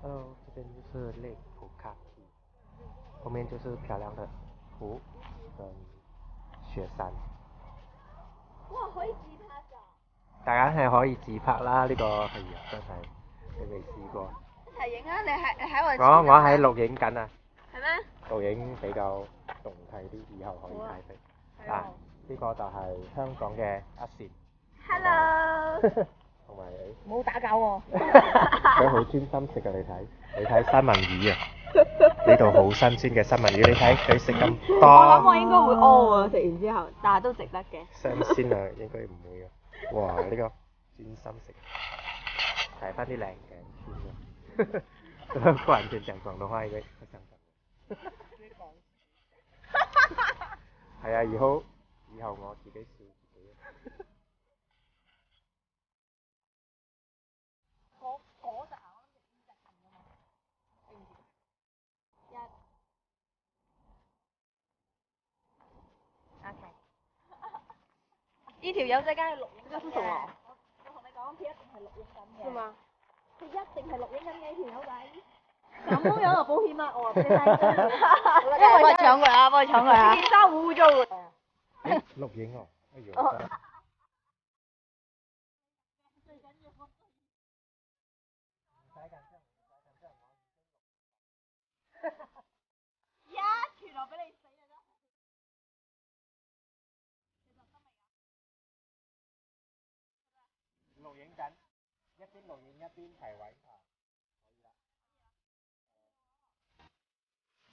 这边就是内湖卡梯，后面就是漂亮的湖跟雪山。哇，可以自拍㗎！大家係可以自拍啦，呢個係啊，真係你未試過。一齊影啊！你喺我前我喺錄影緊啊。係咩？錄影比較動態啲，以後可以睇睇。嗱，呢個就係香港嘅阿善。Hello。同埋你。冇打攪喎。佢好專心食啊！你睇三文魚啊！呢度好新鮮嘅三文魚，你睇佢食咁多。我諗我應該會屙啊！食完之後，但係都值得嘅。新鮮啊，應該唔會啊！哇！呢個專心食，睇翻啲靚鏡先啊！個人全講廣東話應該好香港。係啊，以後我自己笑自己啊！嗰隻啊，我諗住呢隻近㗎嘛。OK。呢條友仔梗係錄影緊嘅。我同你講，佢一定係錄影緊嘅。係嘛？佢一定係錄影緊嘅呢條友仔。咁樣有保險啊！我話俾你聽。幫佢搶佢啊！幫佢搶佢啊！件衫好污糟㗎。錄影哦，哎呦！一拳就俾你死啊！錄影緊，一邊錄影一邊排位啊！